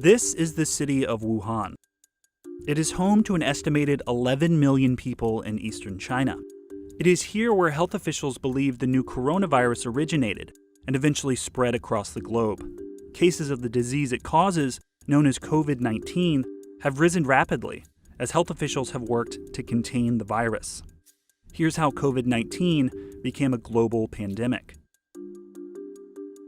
This is the city of Wuhan. It is home to an estimated 11 million people in eastern China. It is here where health officials believe the new coronavirus originated and eventually spread across the globe. Cases of the disease it causes, known as COVID-19, have risen rapidly as health officials have worked to contain the virus. Here's how COVID-19 became a global pandemic.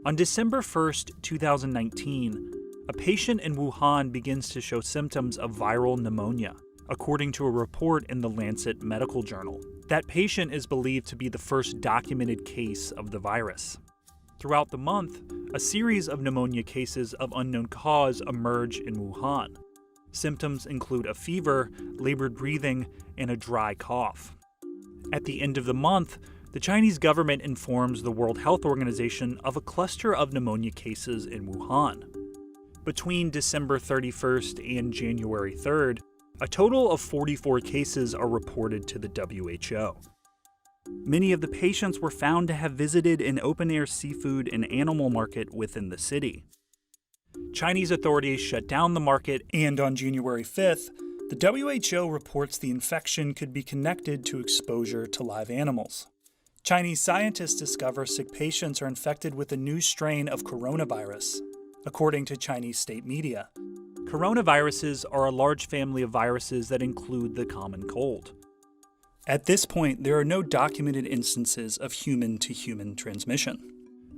On December 1st, 2019, a patient in Wuhan begins to show symptoms of viral pneumonia, according to a report in the Lancet Medical Journal. That patient is believed to be the first documented case of the virus. Throughout the month, a series of pneumonia cases of unknown cause emerge in Wuhan. Symptoms include a fever, labored breathing, and a dry cough. At the end of the month, the Chinese government informs the World Health Organization of a cluster of pneumonia cases in Wuhan. Between December 31st and January 3rd, a total of 44 cases are reported to the WHO. Many of the patients were found to have visited an open-air seafood and animal market within the city. Chinese authorities shut down the market, and on January 5th, the WHO reports the infection could be connected to exposure to live animals. Chinese scientists discover sick patients are infected with a new strain of coronavirus, according to Chinese state media. Coronaviruses are a large family of viruses that include the common cold. At this point, there are no documented instances of human-to-human transmission.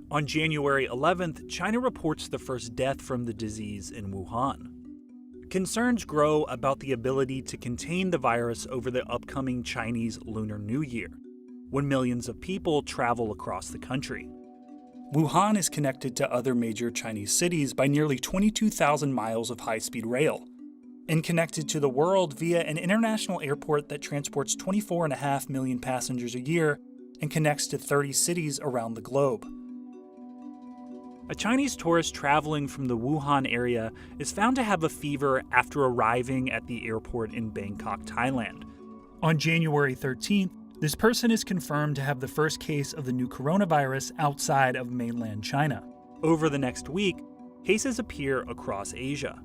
On January 11th, China reports the first death from the disease in Wuhan. Concerns grow about the ability to contain the virus over the upcoming Chinese Lunar New Year, when millions of people travel across the country. Wuhan is connected to other major Chinese cities by nearly 22,000 miles of high-speed rail, and connected to the world via an international airport that transports 24.5 million passengers a year and connects to 30 cities around the globe. A Chinese tourist traveling from the Wuhan area is found to have a fever after arriving at the airport in Bangkok, Thailand. On January 13th, this person is confirmed to have the first case of the new coronavirus outside of mainland China. Over the next week, cases appear across Asia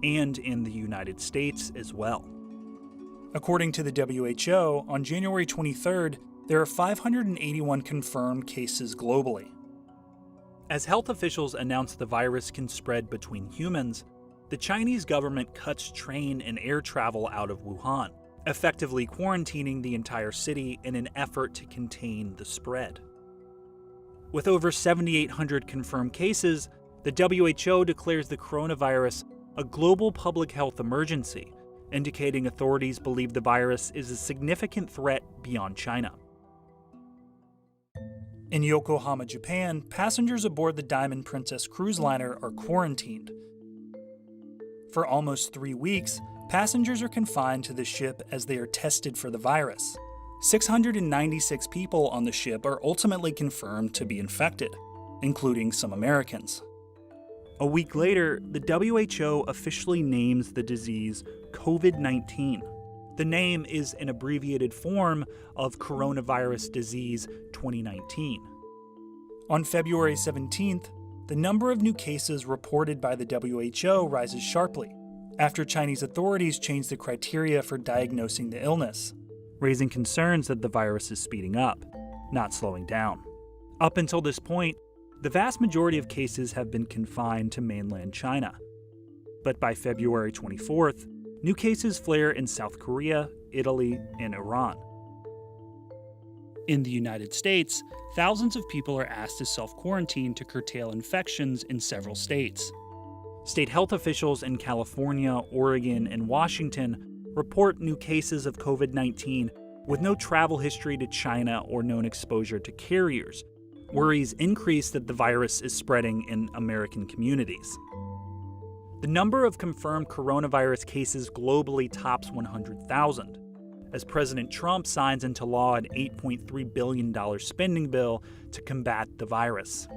and in the United States as well. According to the WHO, on January 23rd, there are 581 confirmed cases globally. As health officials announce the virus can spread between humans, the Chinese government cuts train and air travel out of Wuhan, effectively quarantining the entire city in an effort to contain the spread. With over 7,800 confirmed cases, the WHO declares the coronavirus a global public health emergency, indicating authorities believe the virus is a significant threat beyond China. In Yokohama, Japan, passengers aboard the Diamond Princess cruise liner are quarantined. For almost 3 weeks, passengers are confined to the ship as they are tested for the virus. 696 people on the ship are ultimately confirmed to be infected, including some Americans. A week later, the WHO officially names the disease COVID-19. The name is an abbreviated form of Coronavirus Disease 2019. On February 17th, the number of new cases reported by the WHO rises sharply after Chinese authorities change the criteria for diagnosing the illness, raising concerns that the virus is speeding up, not slowing down. Up until this point, the vast majority of cases have been confined to mainland China. But by February 24th, new cases flare in South Korea, Italy, and Iran. In the United States, thousands of people are asked to self-quarantine to curtail infections in several states. State health officials in California, Oregon, and Washington report new cases of COVID-19 with no travel history to China or known exposure to carriers. Worries increase that the virus is spreading in American communities. The number of confirmed coronavirus cases globally tops 100,000, as President Trump signs into law an $8.3 billion spending bill to combat the virus.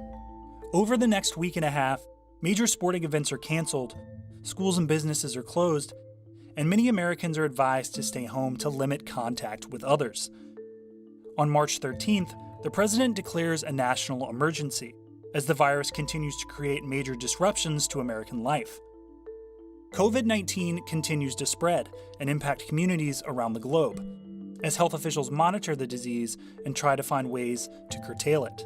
Over the next week and a half, major sporting events are canceled, schools and businesses are closed, and many Americans are advised to stay home to limit contact with others. On March 13th, the president declares a national emergency, as the virus continues to create major disruptions to American life. COVID-19 continues to spread and impact communities around the globe, as health officials monitor the disease and try to find ways to curtail it.